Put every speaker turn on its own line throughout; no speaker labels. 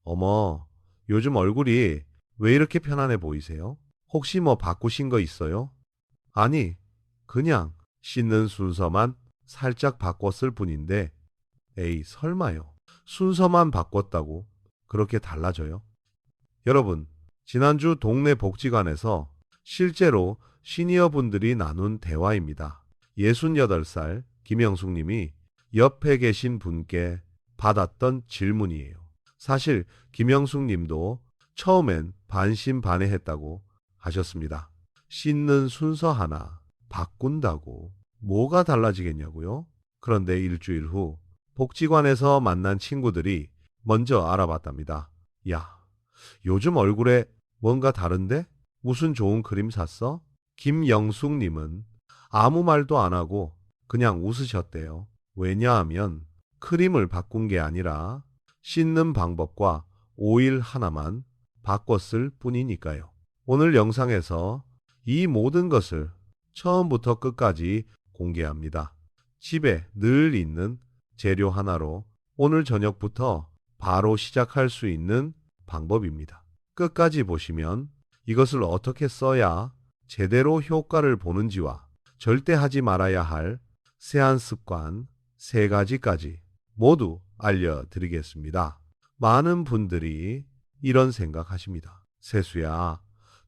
어머, 요즘 얼굴이 왜 이렇게 편안해 보이세요? 혹시 뭐 바꾸신 거 있어요? 아니, 그냥 씻는 순서만 살짝 바꿨을 뿐인데, 에이, 설마요. 순서만 바꿨다고 그렇게 달라져요? 여러분, 지난주 동네 복지관에서 실제로 시니어 분들이 나눈 대화입니다. 68살 김영숙 님이 옆에 계신 분께 받았던 질문이에요. 사실 김영숙 님도 처음엔 반신반의했다고 하셨습니다. 씻는 순서 하나 바꾼다고 뭐가 달라지겠냐고요? 그런데 일주일 후 복지관에서 만난 친구들이 먼저 알아봤답니다. 야, 요즘 얼굴에 뭔가 다른데? 무슨 좋은 크림 샀어? 김영숙님은 아무 말도 안 하고 그냥 웃으셨대요. 왜냐하면 크림을 바꾼 게 아니라 씻는 방법과 오일 하나만 바꿨을 뿐이니까요. 오늘 영상에서 이 모든 것을 처음부터 끝까지 공개합니다. 집에 늘 있는 재료 하나로 오늘 저녁부터 바로 시작할 수 있는 방법입니다. 끝까지 보시면 이것을 어떻게 써야 제대로 효과를 보는지와 절대 하지 말아야 할 세안 습관 3가지까지 모두 알려드리겠습니다. 많은 분들이 이런 생각하십니다. 세수야,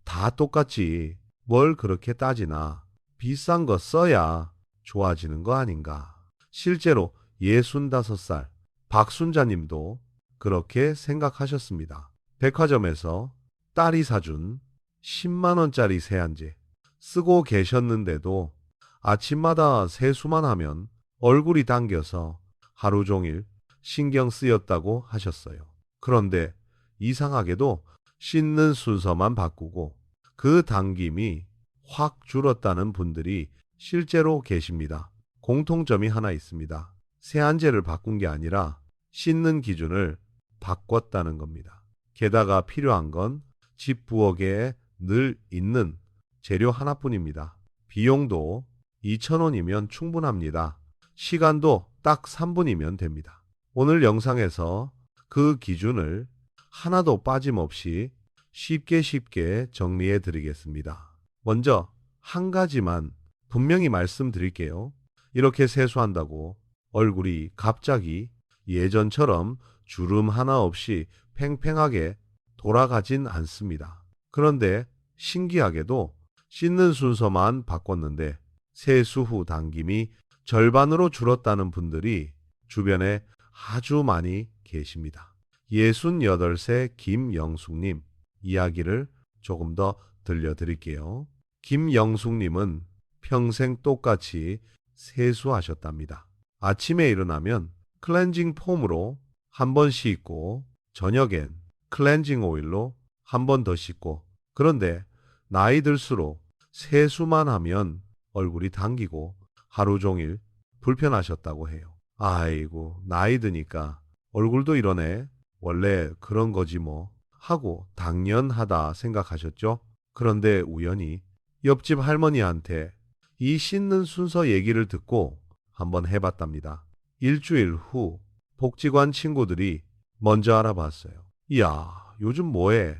다 똑같지. 뭘 그렇게 따지나. 비싼 거 써야 좋아지는 거 아닌가. 실제로 65살 박순자님도 그렇게 생각하셨습니다. 백화점에서 딸이 사준 10만 원짜리 세안제 쓰고 계셨는데도 아침마다 세수만 하면 얼굴이 당겨서 하루 종일 신경 쓰였다고 하셨어요. 그런데 이상하게도 씻는 순서만 바꾸고 그 당김이 확 줄었다는 분들이 실제로 계십니다. 공통점이 하나 있습니다. 세안제를 바꾼 게 아니라 씻는 기준을 바꿨다는 겁니다. 게다가 필요한 건 집 부엌에 늘 있는 재료 하나뿐입니다. 비용도 2,000원이면 충분합니다. 시간도 딱 3분이면 됩니다. 오늘 영상에서 그 기준을 하나도 빠짐없이 쉽게 정리해 드리겠습니다. 먼저 한 가지만 분명히 말씀드릴게요. 이렇게 세수한다고 얼굴이 갑자기 예전처럼 주름 하나 없이 팽팽하게 돌아가진 않습니다. 그런데 신기하게도 씻는 순서만 바꿨는데 세수 후 당김이 절반으로 줄었다는 분들이 주변에 아주 많이 계십니다. 68세 김영숙님 이야기를 조금 더 들려드릴게요. 김영숙님은 평생 똑같이 세수하셨답니다. 아침에 일어나면 클렌징 폼으로 한 번 씻고 저녁엔 클렌징 오일로 한 번 더 씻고 그런데 나이 들수록 세수만 하면 얼굴이 당기고 하루 종일 불편하셨다고 해요. 아이고 나이 드니까 얼굴도 이러네. 원래 그런 거지 뭐 하고 당연하다 생각하셨죠? 그런데 우연히 옆집 할머니한테 이 씻는 순서 얘기를 듣고 한번 해봤답니다. 일주일 후 복지관 친구들이 먼저 알아봤어요. 이야, 요즘 뭐해?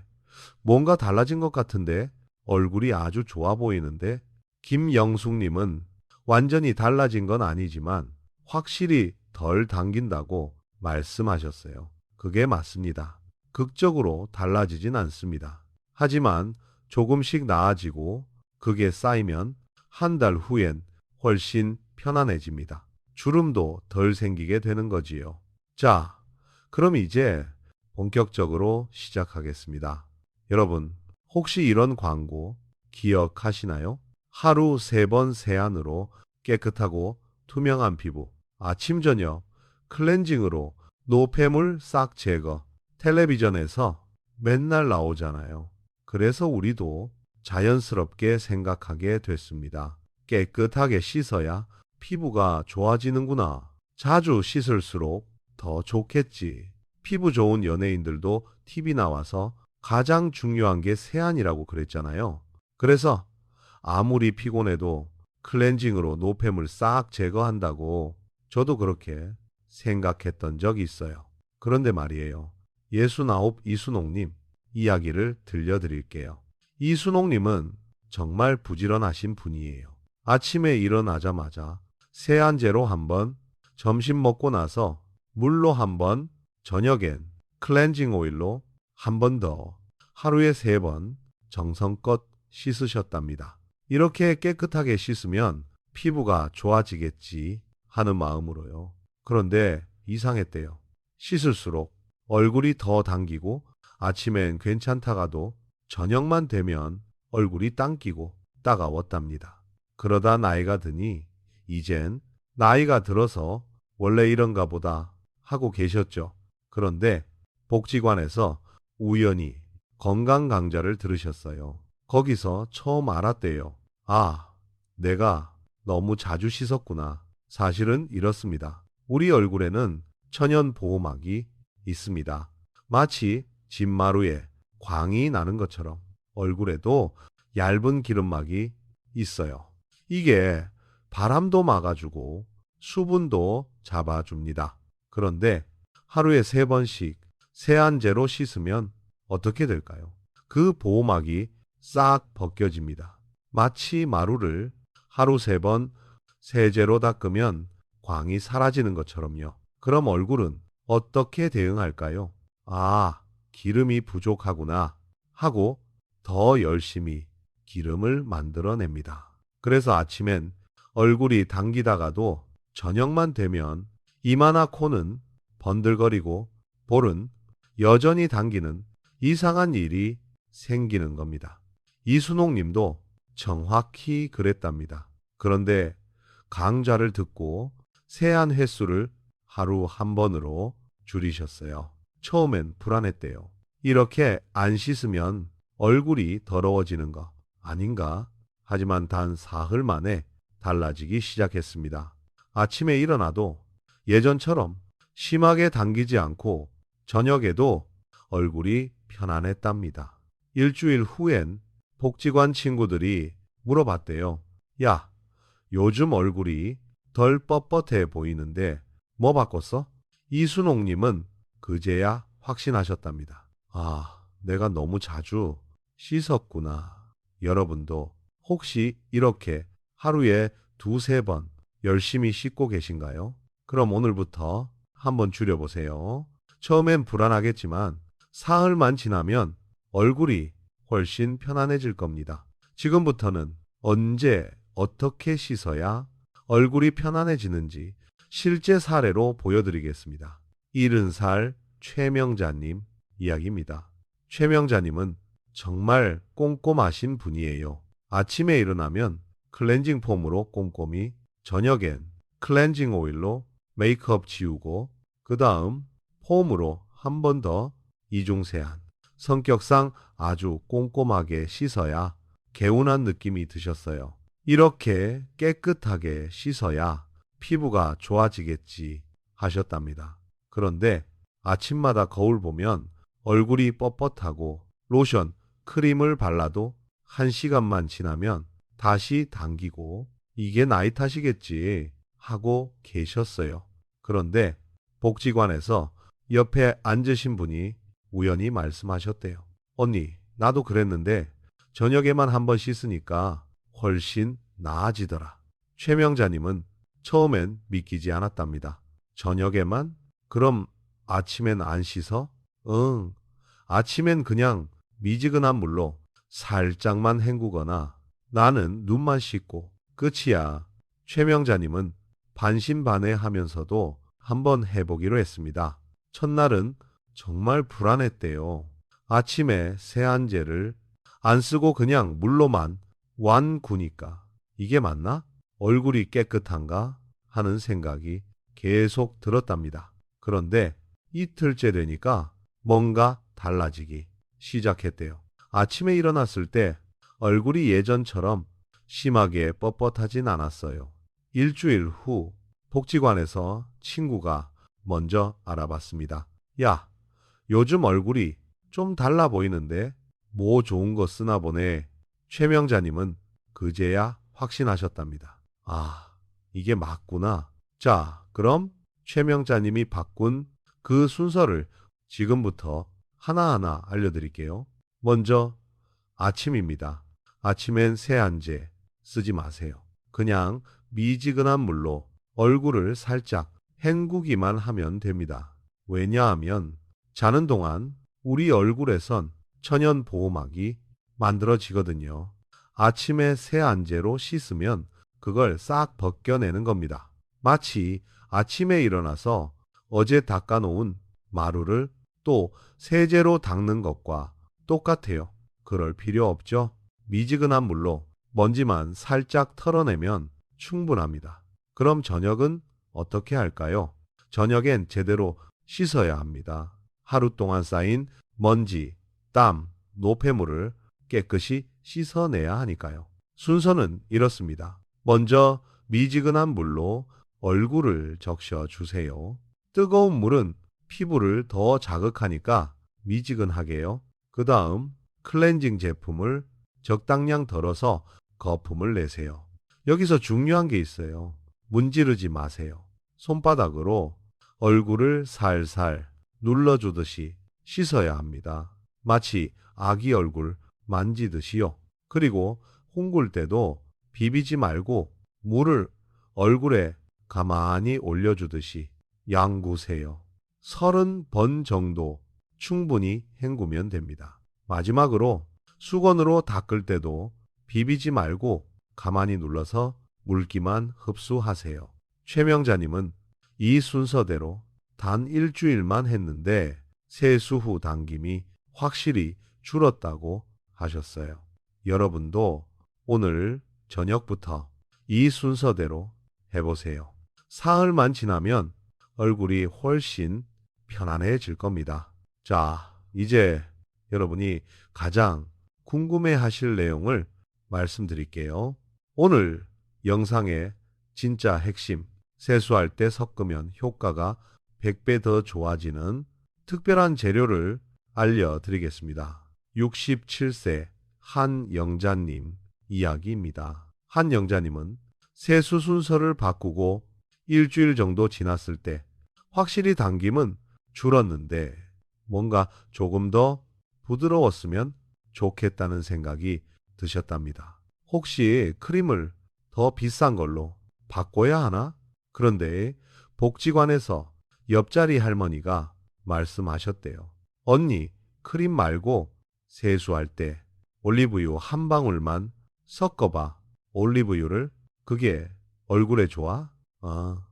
뭔가 달라진 것 같은데 얼굴이 아주 좋아 보이는데? 김영숙님은 완전히 달라진 건 아니지만 확실히 덜 당긴다고 말씀하셨어요. 그게 맞습니다. 극적으로 달라지진 않습니다. 하지만 조금씩 나아지고 그게 쌓이면 한 달 후엔 훨씬 편안해집니다. 주름도 덜 생기게 되는 거지요. 자, 그럼 이제 본격적으로 시작하겠습니다. 여러분, 혹시 이런 광고 기억하시나요? 하루 3번 세안으로 깨끗하고 투명한 피부, 아침 저녁 클렌징으로 노폐물 싹 제거, 텔레비전에서 맨날 나오잖아요. 그래서 우리도 자연스럽게 생각하게 됐습니다. 깨끗하게 씻어야 피부가 좋아지는구나. 자주 씻을수록 더 좋겠지. 피부 좋은 연예인들도 TV 나와서 가장 중요한 게 세안이라고 그랬잖아요. 그래서 아무리 피곤해도 클렌징으로 노폐물 싹 제거한다고 저도 그렇게 생각했던 적이 있어요. 그런데 말이에요. 69 이순옥님 이야기를 들려드릴게요. 이순옥님은 정말 부지런하신 분이에요. 아침에 일어나자마자 세안제로 한번, 점심 먹고 나서 물로 한번, 저녁엔 클렌징 오일로 한 번 더, 하루에 3번 정성껏 씻으셨답니다. 이렇게 깨끗하게 씻으면 피부가 좋아지겠지 하는 마음으로요. 그런데 이상했대요. 씻을수록 얼굴이 더 당기고 아침엔 괜찮다가도 저녁만 되면 얼굴이 당기고 따가웠답니다. 그러다 나이가 드니 이젠 나이가 들어서 원래 이런가 보다 하고 계셨죠. 그런데 복지관에서 우연히 건강 강좌를 들으셨어요. 거기서 처음 알았대요. 아, 내가 너무 자주 씻었구나. 사실은 이렇습니다. 우리 얼굴에는 천연 보호막이 있습니다. 마치 진마루에 광이 나는 것처럼 얼굴에도 얇은 기름막이 있어요. 이게 바람도 막아주고 수분도 잡아줍니다. 그런데 하루에 3번씩 세안제로 씻으면 어떻게 될까요? 그 보호막이 싹 벗겨집니다. 마치 마루를 하루 3번 세제로 닦으면 광이 사라지는 것처럼요. 그럼 얼굴은 어떻게 대응할까요? 아, 기름이 부족하구나 하고 더 열심히 기름을 만들어냅니다. 그래서 아침엔 얼굴이 당기다가도 저녁만 되면 이마나 코는 번들거리고 볼은 여전히 당기는 이상한 일이 생기는 겁니다. 이순옥 님도 정확히 그랬답니다. 그런데 강좌를 듣고 세안 횟수를 하루 1번으로 줄이셨어요. 처음엔 불안했대요. 이렇게 안 씻으면 얼굴이 더러워지는 거 아닌가? 하지만 단 사흘 만에 달라지기 시작했습니다. 아침에 일어나도 예전처럼 심하게 당기지 않고 저녁에도 얼굴이 편안했답니다. 일주일 후엔 복지관 친구들이 물어봤대요. 야, 요즘 얼굴이 덜 뻣뻣해 보이는데 뭐 바꿨어? 이순옥님은 그제야 확신하셨답니다. 아, 내가 너무 자주 씻었구나. 여러분도 혹시 이렇게 하루에 2~3번 열심히 씻고 계신가요? 그럼 오늘부터 한번 줄여보세요. 처음엔 불안하겠지만 사흘만 지나면 얼굴이 훨씬 편안해질 겁니다. 지금부터는 언제 어떻게 씻어야 얼굴이 편안해지는지 실제 사례로 보여드리겠습니다. 70살 최명자님 이야기입니다. 최명자님은 정말 꼼꼼하신 분이에요. 아침에 일어나면 클렌징 폼으로 꼼꼼히, 저녁엔 클렌징 오일로 메이크업 지우고 그 다음 폼으로 한 번 더 이중세안. 성격상 아주 꼼꼼하게 씻어야 개운한 느낌이 드셨어요. 이렇게 깨끗하게 씻어야 피부가 좋아지겠지 하셨답니다. 그런데 아침마다 거울 보면 얼굴이 뻣뻣하고 로션, 크림을 발라도 1시간만 지나면 다시 당기고 이게 나이 탓이겠지 하고 계셨어요. 그런데 복지관에서 옆에 앉으신 분이 우연히 말씀하셨대요. 언니, 나도 그랬는데 저녁에만 한 번 씻으니까 훨씬 나아지더라. 최명자님은 처음엔 믿기지 않았답니다. 저녁에만? 그럼 아침엔 안 씻어? 응, 아침엔 그냥 미지근한 물로 살짝만 헹구거나 나는 눈만 씻고 끝이야. 최명자님은 반신반의하면서도 한번 해보기로 했습니다. 첫날은 정말 불안했대요. 아침에 세안제를 안 쓰고 그냥 물로만 완구니까 이게 맞나? 얼굴이 깨끗한가? 하는 생각이 계속 들었답니다. 그런데 이틀째 되니까 뭔가 달라지기 시작했대요. 아침에 일어났을 때 얼굴이 예전처럼 심하게 뻣뻣하진 않았어요. 일주일 후 복지관에서 친구가 먼저 알아봤습니다. 야, 요즘 얼굴이 좀 달라 보이는데 뭐 좋은 거 쓰나 보네. 최명자님은 그제야 확신하셨답니다. 아, 이게 맞구나. 자, 그럼 최명자님이 바꾼 그 순서를 지금부터 하나하나 알려드릴게요. 먼저 아침입니다. 아침엔 세안제 쓰지 마세요. 그냥 미지근한 물로 얼굴을 살짝 헹구기만 하면 됩니다. 왜냐하면 자는 동안 우리 얼굴에선 천연 보호막이 만들어지거든요. 아침에 세안제로 씻으면 그걸 싹 벗겨내는 겁니다. 마치 아침에 일어나서 어제 닦아놓은 마루를 또 세제로 닦는 것과 똑같아요. 그럴 필요 없죠. 미지근한 물로 먼지만 살짝 털어내면 충분합니다. 그럼 저녁은 어떻게 할까요? 저녁엔 제대로 씻어야 합니다. 하루 동안 쌓인 먼지, 땀, 노폐물을 깨끗이 씻어내야 하니까요. 순서는 이렇습니다. 먼저 미지근한 물로 얼굴을 적셔 주세요. 뜨거운 물은 피부를 더 자극하니까 미지근하게요. 그 다음 클렌징 제품을 적당량 덜어서 거품을 내세요. 여기서 중요한 게 있어요. 문지르지 마세요. 손바닥으로 얼굴을 살살 눌러주듯이 씻어야 합니다. 마치 아기 얼굴 만지듯이요. 그리고 헹굴 때도 비비지 말고 물을 얼굴에 가만히 올려주듯이 양구세요. 30번 정도 충분히 헹구면 됩니다. 마지막으로 수건으로 닦을 때도 비비지 말고 가만히 눌러서 물기만 흡수하세요. 최명자님은 이 순서대로 단 일주일만 했는데 세수 후 당김이 확실히 줄었다고 하셨어요. 여러분도 오늘 저녁부터 이 순서대로 해보세요. 사흘만 지나면 얼굴이 훨씬 편안해질 겁니다. 자, 이제 여러분이 가장 궁금해 하실 내용을 말씀드릴게요. 오늘 영상의 진짜 핵심, 세수할 때 섞으면 효과가 100배 더 좋아지는 특별한 재료를 알려드리겠습니다. 67세 한영자님 이야기입니다. 한영자님은 세수 순서를 바꾸고 일주일 정도 지났을 때 확실히 당김은 줄었는데 뭔가 조금 더 부드러웠으면 좋겠다는 생각이 드셨답니다. 혹시 크림을 더 비싼 걸로 바꿔야 하나? 그런데 복지관에서 옆자리 할머니가 말씀하셨대요. 언니, 크림 말고 세수할 때 올리브유 한 방울만 섞어봐. 올리브유를? 그게 얼굴에 좋아? 아,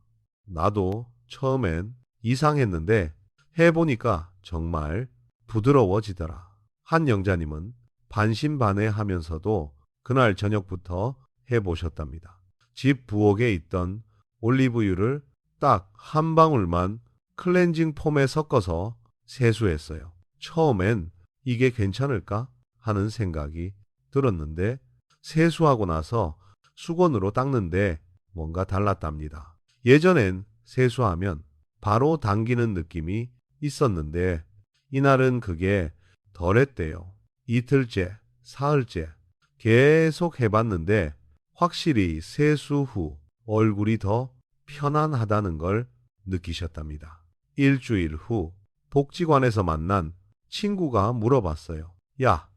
나도 처음엔 이상했는데 해보니까 정말 부드러워지더라. 한영자님은 반신반의하면서도 그날 저녁부터 해보셨답니다. 집 부엌에 있던 올리브유를 딱 한 방울만 클렌징 폼에 섞어서 세수했어요. 처음엔 이게 괜찮을까 하는 생각이 들었는데 세수하고 나서 수건으로 닦는데 뭔가 달랐답니다. 예전엔 세수하면 바로 당기는 느낌이 있었는데 이날은 그게 덜했대요. 이틀째, 사흘째 계속 해봤는데 확실히 세수 후 얼굴이 더 편안하다는 걸 느끼셨답니다. 일주일 후 복지관에서 만난 친구가 물어봤어요. 야,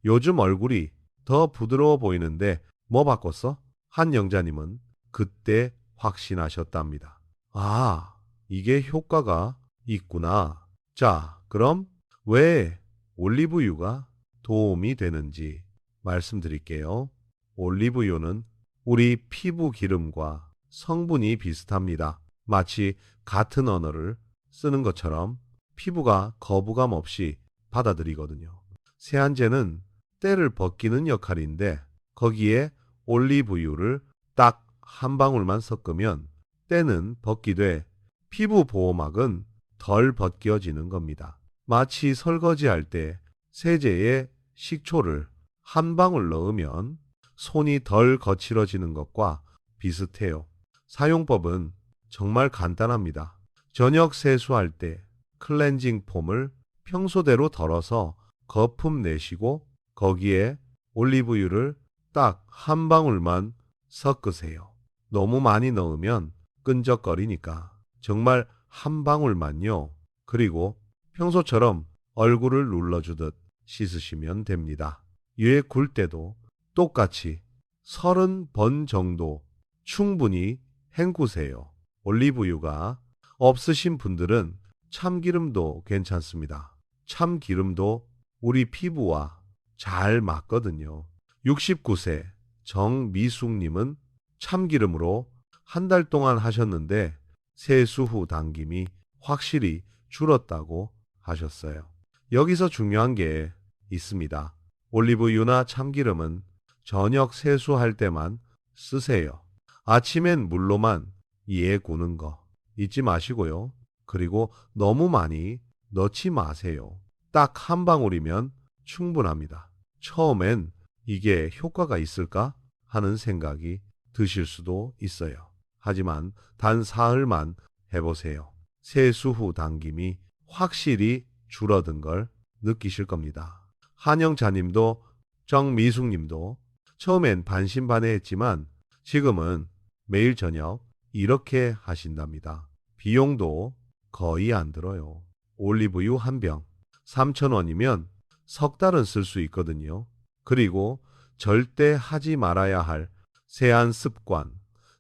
요즘 얼굴이 더 부드러워 보이는데 뭐 바꿨어? 한영자님은 그때 확신하셨답니다. 아, 이게 효과가 있구나. 자, 그럼 왜 올리브유가 도움이 되는지 말씀드릴게요. 올리브유는 우리 피부 기름과 성분이 비슷합니다. 마치 같은 언어를 쓰는 것처럼 피부가 거부감 없이 받아들이거든요. 세안제는 때를 벗기는 역할인데 거기에 올리브유를 딱 한 방울만 섞으면 때는 벗기되 피부 보호막은 덜 벗겨지는 겁니다. 마치 설거지할 때 세제에 식초를 한 방울 넣으면 손이 덜 거칠어지는 것과 비슷해요. 사용법은 정말 간단합니다. 저녁 세수할 때 클렌징 폼을 평소대로 덜어서 거품 내시고 거기에 올리브유를 딱 한 방울만 섞으세요. 너무 많이 넣으면 끈적거리니까 정말 한 방울만요. 그리고 평소처럼 얼굴을 눌러주듯 씻으시면 됩니다. 위에 굴 때도 똑같이 30번 정도 충분히 헹구세요. 올리브유가 없으신 분들은 참기름도 괜찮습니다. 참기름도 우리 피부와 잘 맞거든요. 69세 정미숙님은 참기름으로 한 달 동안 하셨는데 세수 후 당김이 확실히 줄었다고 하셨어요. 여기서 중요한 게 있습니다. 올리브유나 참기름은 저녁 세수할 때만 쓰세요. 아침엔 물로만 이에 구는 거 잊지 마시고요. 그리고 너무 많이 넣지 마세요. 딱 한 방울이면 충분합니다. 처음엔 이게 효과가 있을까 하는 생각이 드실 수도 있어요. 하지만 단 사흘만 해보세요. 세수 후 당김이 확실히 줄어든 걸 느끼실 겁니다. 한영자님도 정미숙님도 처음엔 반신반의했지만 지금은 매일 저녁 이렇게 하신답니다. 비용도 거의 안 들어요. 올리브유 한 병 3,000원이면 석 달은 쓸 수 있거든요. 그리고 절대 하지 말아야 할 세안 습관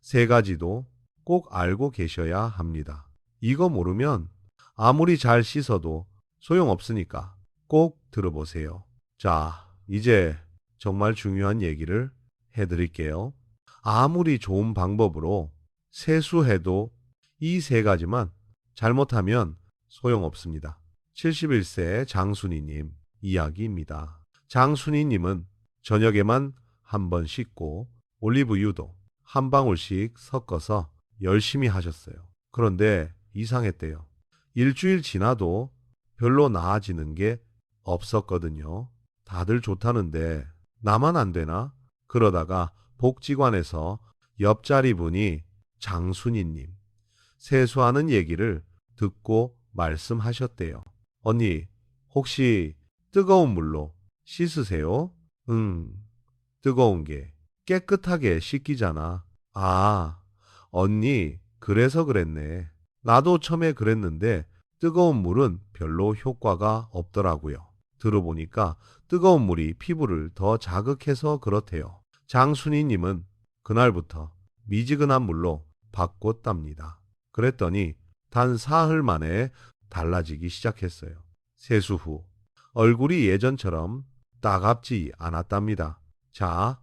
3가지도 꼭 알고 계셔야 합니다. 이거 모르면 아무리 잘 씻어도 소용없으니까 꼭 들어보세요. 자, 이제 정말 중요한 얘기를 해드릴게요. 아무리 좋은 방법으로 세수해도 이 3가지만 잘못하면 소용없습니다. 71세 장순이님 이야기입니다. 장순이님은 저녁에만 한 번 씻고 올리브유도 한 방울씩 섞어서 열심히 하셨어요. 그런데 이상했대요. 일주일 지나도 별로 나아지는 게 없었거든요. 다들 좋다는데 나만 안 되나? 그러다가 복지관에서 옆자리 분이 장순이님 세수하는 얘기를 듣고 말씀하셨대요. 언니, 혹시 뜨거운 물로 씻으세요? 뜨거운 게 깨끗하게 씻기잖아. 아, 언니, 그래서 그랬네. 나도 처음에 그랬는데 뜨거운 물은 별로 효과가 없더라고요. 들어보니까 뜨거운 물이 피부를 더 자극해서 그렇대요. 장순이님은 그날부터 미지근한 물로 바꿨답니다. 그랬더니 단 사흘 만에 달라지기 시작했어요. 세수 후 얼굴이 예전처럼 따갑지 않았답니다. 자,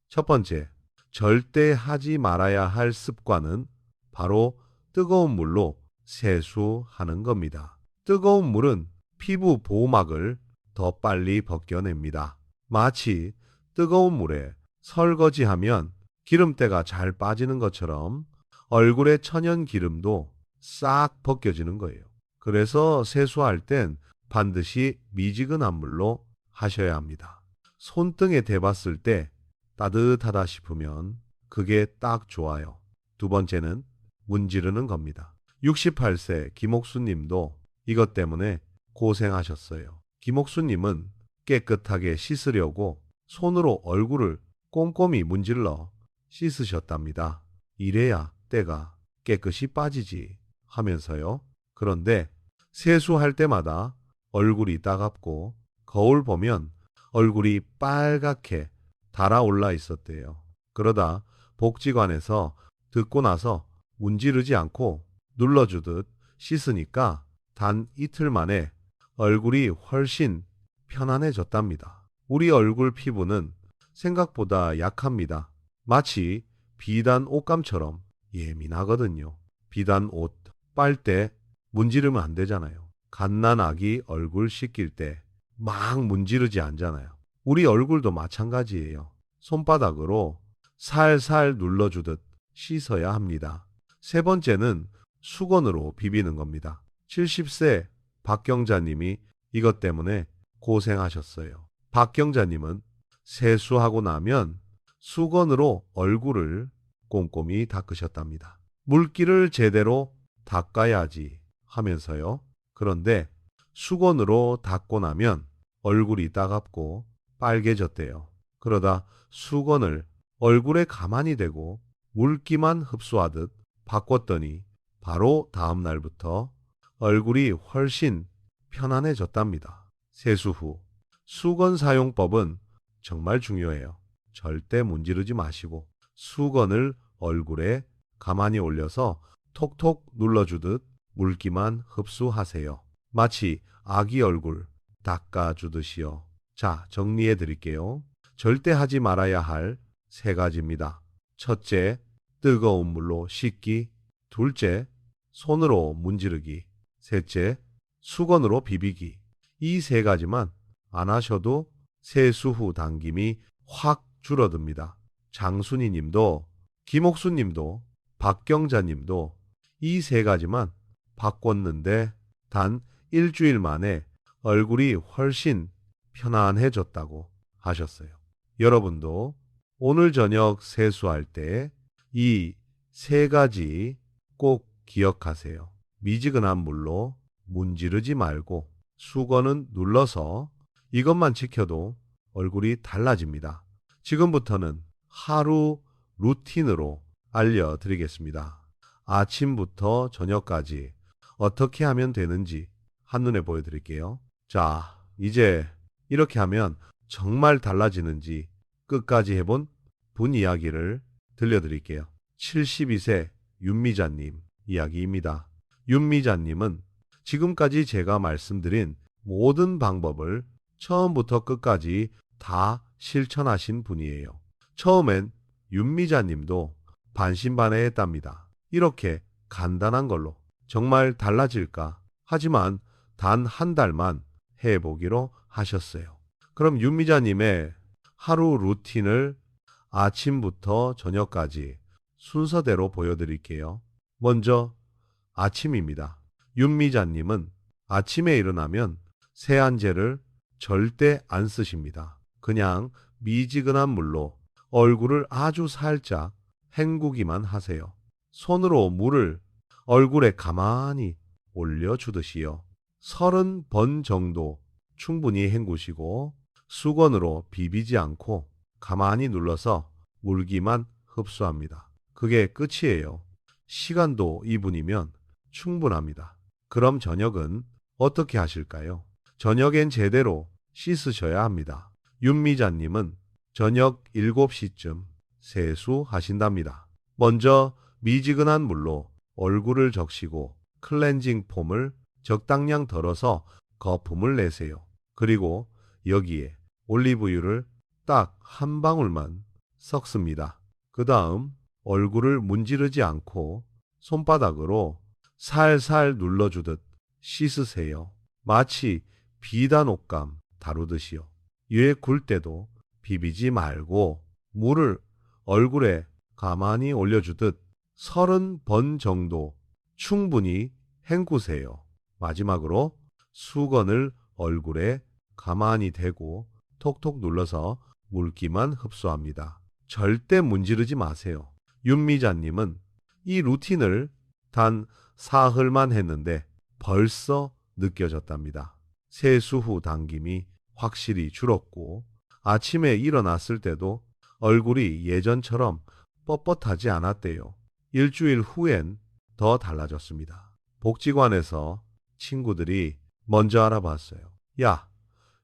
첫 번째, 절대 하지 말아야 할 습관은 바로 뜨거운 물로 세수하는 겁니다. 뜨거운 물은 피부 보호막을 더 빨리 벗겨냅니다. 마치 뜨거운 물에 설거지하면 기름때가 잘 빠지는 것처럼 얼굴의 천연 기름도 싹 벗겨지는 거예요. 그래서 세수할 땐 반드시 미지근한 물로 하셔야 합니다. 손등에 대봤을 때 따뜻하다 싶으면 그게 딱 좋아요. 두 번째는 문지르는 겁니다. 68세 김옥수 님도 이것 때문에 고생하셨어요. 김옥수 님은 깨끗하게 씻으려고 손으로 얼굴을 꼼꼼히 문질러 씻으셨답니다. 이래야 때가 깨끗이 빠지지 하면서요. 그런데 세수할 때마다 얼굴이 따갑고 거울 보면 얼굴이 빨갛게 달아올라 있었대요. 그러다 복지관에서 듣고 나서 문지르지 않고 눌러주듯 씻으니까 단 이틀 만에 얼굴이 훨씬 편안해졌답니다. 우리 얼굴 피부는 생각보다 약합니다. 마치 비단 옷감처럼 예민하거든요. 비단 옷, 빨대 문지르면 안 되잖아요. 갓난아기 얼굴 씻길 때 막 문지르지 않잖아요. 우리 얼굴도 마찬가지예요. 손바닥으로 살살 눌러주듯 씻어야 합니다. 세 번째는 수건으로 비비는 겁니다. 70세 박경자님이 이것 때문에 고생하셨어요. 박경자님은 세수하고 나면 수건으로 얼굴을 꼼꼼히 닦으셨답니다. 물기를 제대로 닦아야지 하면서요. 그런데 수건으로 닦고 나면 얼굴이 따갑고 빨개졌대요. 그러다 수건을 얼굴에 가만히 대고 물기만 흡수하듯 바꿨더니 바로 다음 날부터 얼굴이 훨씬 편안해졌답니다. 세수 후 수건 사용법은 정말 중요해요. 절대 문지르지 마시고 수건을 얼굴에 가만히 올려서 톡톡 눌러주듯 물기만 흡수하세요. 마치 아기 얼굴 닦아주듯이요. 자, 정리해 드릴게요. 절대 하지 말아야 할 세 가지입니다. 첫째, 뜨거운 물로 씻기. 둘째, 손으로 문지르기. 셋째, 수건으로 비비기. 이 세 가지만 안 하셔도 세수 후 당김이 확 줄어듭니다. 장순이 님도, 김옥수 님도, 박경자 님도 이 세 가지만 바꿨는데 단 일주일 만에 얼굴이 훨씬 편안해졌다고 하셨어요. 여러분도 오늘 저녁 세수할 때 이 세 가지 꼭 기억하세요. 미지근한 물로 문지르지 말고 수건은 눌러서 이것만 지켜도 얼굴이 달라집니다. 지금부터는 하루 루틴으로 알려드리겠습니다. 아침부터 저녁까지 어떻게 하면 되는지 한눈에 보여드릴게요. 자, 이제 이렇게 하면 정말 달라지는지 끝까지 해본 분 이야기를 들려드릴게요. 72세 윤미자님 이야기입니다. 윤미자님은 지금까지 제가 말씀드린 모든 방법을 처음부터 끝까지 다 실천하신 분이에요. 처음엔 윤미자님도 반신반의했답니다. 이렇게 간단한 걸로 정말 달라질까? 하지만 단 한 달만 해보기로 하셨어요. 그럼 윤미자님의 하루 루틴을 아침부터 저녁까지 순서대로 보여드릴게요. 먼저 아침입니다. 윤미자님은 아침에 일어나면 세안제를 절대 안 쓰십니다. 그냥 미지근한 물로 얼굴을 아주 살짝 헹구기만 하세요. 손으로 물을 얼굴에 가만히 올려주듯이요. 30번 정도 충분히 헹구시고 수건으로 비비지 않고 가만히 눌러서 물기만 흡수합니다. 그게 끝이에요. 시간도 2분이면 충분합니다. 그럼 저녁은 어떻게 하실까요? 저녁엔 제대로 씻으셔야 합니다. 윤미자님은 저녁 7시쯤 세수하신답니다. 먼저 미지근한 물로 얼굴을 적시고 클렌징 폼을 적당량 덜어서 거품을 내세요. 그리고 여기에 올리브유를 딱 한 방울만 섞습니다. 그 다음 얼굴을 문지르지 않고 손바닥으로 살살 눌러주듯 씻으세요. 마치 비단 옷감 다루듯이요. 위에 굴 때도 비비지 말고 물을 얼굴에 가만히 올려주듯 30번 정도 충분히 헹구세요. 마지막으로 수건을 얼굴에 가만히 대고 톡톡 눌러서 물기만 흡수합니다. 절대 문지르지 마세요. 윤미자님은 이 루틴을 단 사흘만 했는데 벌써 느껴졌답니다. 세수 후 당김이 확실히 줄었고 아침에 일어났을 때도 얼굴이 예전처럼 뻣뻣하지 않았대요. 일주일 후엔 더 달라졌습니다. 복지관에서 친구들이 먼저 알아봤어요. 야,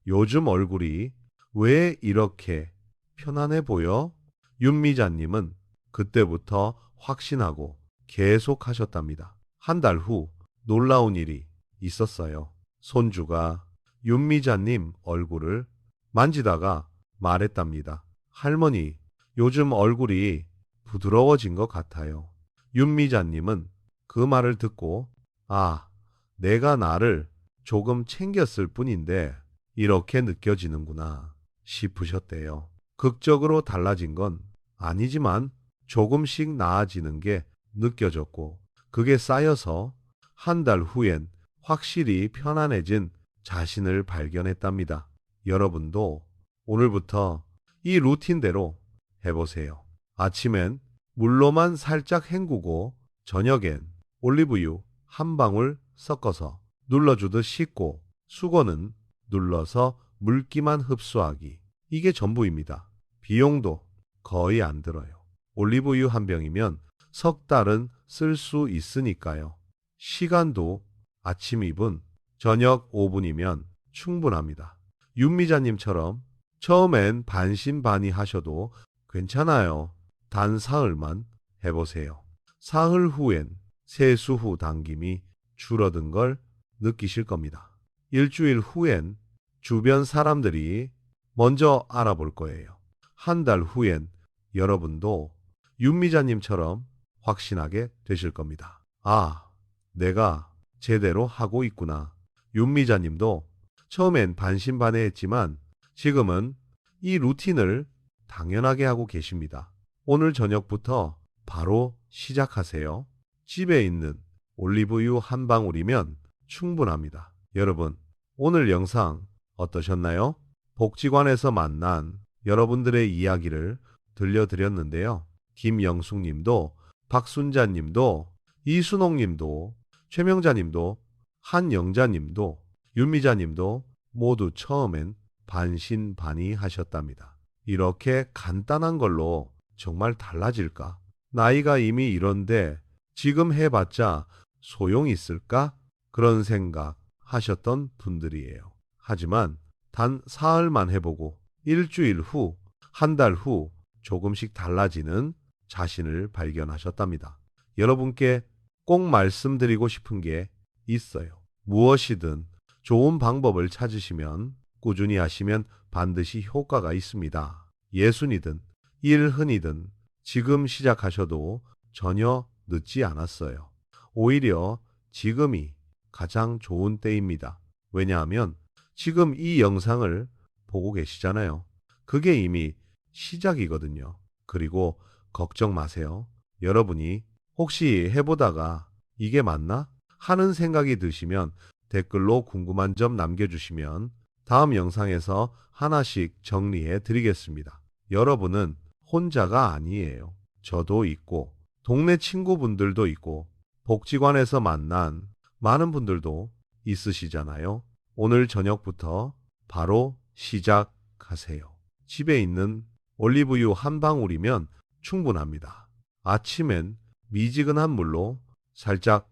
요즘 얼굴이 왜 이렇게 편안해 보여? 윤미자님은 그때부터 확신하고 계속 하셨답니다. 한 달 후 놀라운 일이 있었어요. 손주가 윤미자님 얼굴을 만지다가 말했답니다. 할머니, 요즘 얼굴이 부드러워진 것 같아요. 윤미자님은 그 말을 듣고 아, 내가 나를 조금 챙겼을 뿐인데 이렇게 느껴지는구나 싶으셨대요. 극적으로 달라진 건 아니지만 조금씩 나아지는 게 느껴졌고 그게 쌓여서 한 달 후엔 확실히 편안해진 자신을 발견했답니다. 여러분도 오늘부터 이 루틴대로 해보세요. 아침엔 물로만 살짝 헹구고 저녁엔 올리브유 한 방울 섞어서 눌러주듯 씻고 수건은 눌러서 물기만 흡수하기. 이게 전부입니다. 비용도 거의 안 들어요. 올리브유 한 병이면 석 달은 쓸 수 있으니까요. 시간도 아침 2분, 저녁 5분이면 충분합니다. 윤미자님처럼 처음엔 반신반의하셔도 괜찮아요. 단 사흘만 해보세요. 사흘 후엔 세수 후 당김이 줄어든 걸 느끼실 겁니다. 일주일 후엔 주변 사람들이 먼저 알아볼 거예요. 한 달 후엔 여러분도 윤미자님처럼 확신하게 되실 겁니다. 아, 내가 제대로 하고 있구나. 윤미자님도 처음엔 반신반의했지만 지금은 이 루틴을 당연하게 하고 계십니다. 오늘 저녁부터 바로 시작하세요. 집에 있는 올리브유 한 방울이면 충분합니다. 여러분, 오늘 영상 어떠셨나요? 복지관에서 만난 여러분들의 이야기를 들려드렸는데요. 김영숙 님도, 박순자 님도, 이순옥 님도, 최명자 님도, 한영자 님도, 윤미자 님도 모두 처음엔 반신반의하셨답니다. 이렇게 간단한 걸로 정말 달라질까? 나이가 이미 이런데 지금 해봤자 소용이 있을까? 그런 생각 하셨던 분들이에요. 하지만 단 사흘만 해보고 일주일 후, 한 달 후 조금씩 달라지는 자신을 발견하셨답니다. 여러분께 꼭 말씀드리고 싶은 게 있어요. 무엇이든 좋은 방법을 찾으시면 꾸준히 하시면 반드시 효과가 있습니다. 예순이든 일흔이든 지금 시작하셔도 전혀 늦지 않았어요. 오히려 지금이 가장 좋은 때입니다. 왜냐하면 지금 이 영상을 보고 계시잖아요. 그게 이미 시작이거든요. 그리고 걱정 마세요. 여러분이 혹시 해보다가 이게 맞나? 하는 생각이 드시면 댓글로 궁금한 점 남겨주시면 다음 영상에서 하나씩 정리해 드리겠습니다. 여러분은 혼자가 아니에요. 저도 있고 동네 친구분들도 있고 복지관에서 만난 많은 분들도 있으시잖아요. 오늘 저녁부터 바로 시작하세요. 집에 있는 올리브유 한 방울이면 충분합니다. 아침엔 미지근한 물로 살짝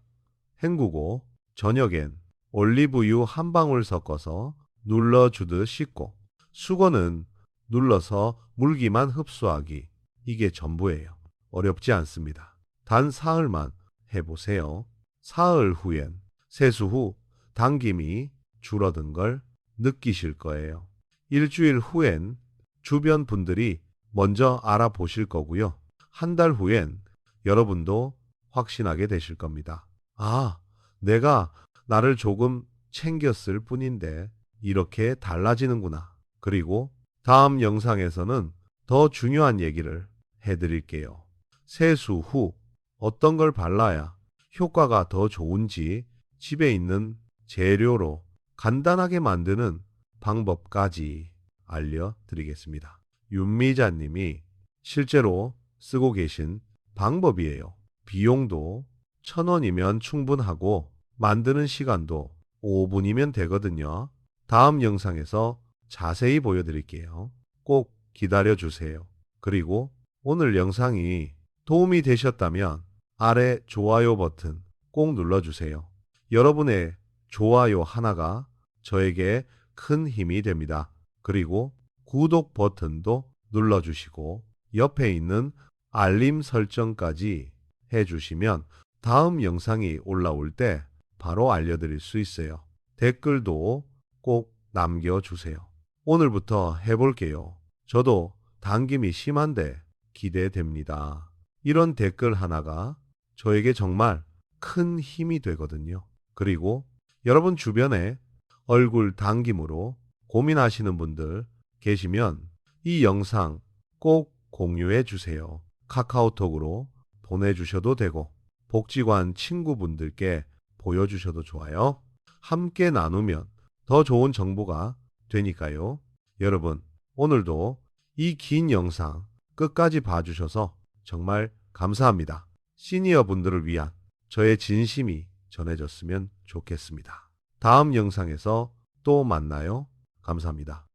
헹구고 저녁엔 올리브유 한 방울 섞어서 눌러주듯 씻고 수건은 눌러서 물기만 흡수하기. 이게 전부예요. 어렵지 않습니다. 단 사흘만 해보세요. 사흘 후엔 세수 후 당김이 줄어든 걸 느끼실 거예요. 일주일 후엔 주변 분들이 먼저 알아보실 거고요. 한 달 후엔 여러분도 확신하게 되실 겁니다. 아, 내가 나를 조금 챙겼을 뿐인데 이렇게 달라지는구나. 그리고 다음 영상에서는 더 중요한 얘기를 해드릴게요. 세수 후 어떤 걸 발라야 효과가 더 좋은지 집에 있는 재료로 간단하게 만드는 방법까지 알려드리겠습니다. 윤미자님이 실제로 쓰고 계신 방법이에요. 비용도 1,000원이면 충분하고 만드는 시간도 5분이면 되거든요. 다음 영상에서 자세히 보여드릴게요. 꼭 기다려주세요. 그리고 오늘 영상이 도움이 되셨다면 아래 좋아요 버튼 꼭 눌러주세요. 여러분의 좋아요 하나가 저에게 큰 힘이 됩니다. 그리고 구독 버튼도 눌러주시고 옆에 있는 알림 설정까지 해주시면 다음 영상이 올라올 때 바로 알려드릴 수 있어요. 댓글도 꼭 남겨주세요. 오늘부터 해볼게요. 저도 당김이 심한데 기대됩니다. 이런 댓글 하나가 저에게 정말 큰 힘이 되거든요. 그리고 여러분 주변에 얼굴 당김으로 고민하시는 분들 계시면 이 영상 꼭 공유해 주세요. 카카오톡으로 보내주셔도 되고 복지관 친구분들께 보여주셔도 좋아요. 함께 나누면 더 좋은 정보가 되니까요. 여러분, 오늘도 이 긴 영상 끝까지 봐주셔서 정말 감사합니다. 시니어 분들을 위한 저의 진심이 전해졌으면 좋겠습니다. 다음 영상에서 또 만나요. 감사합니다.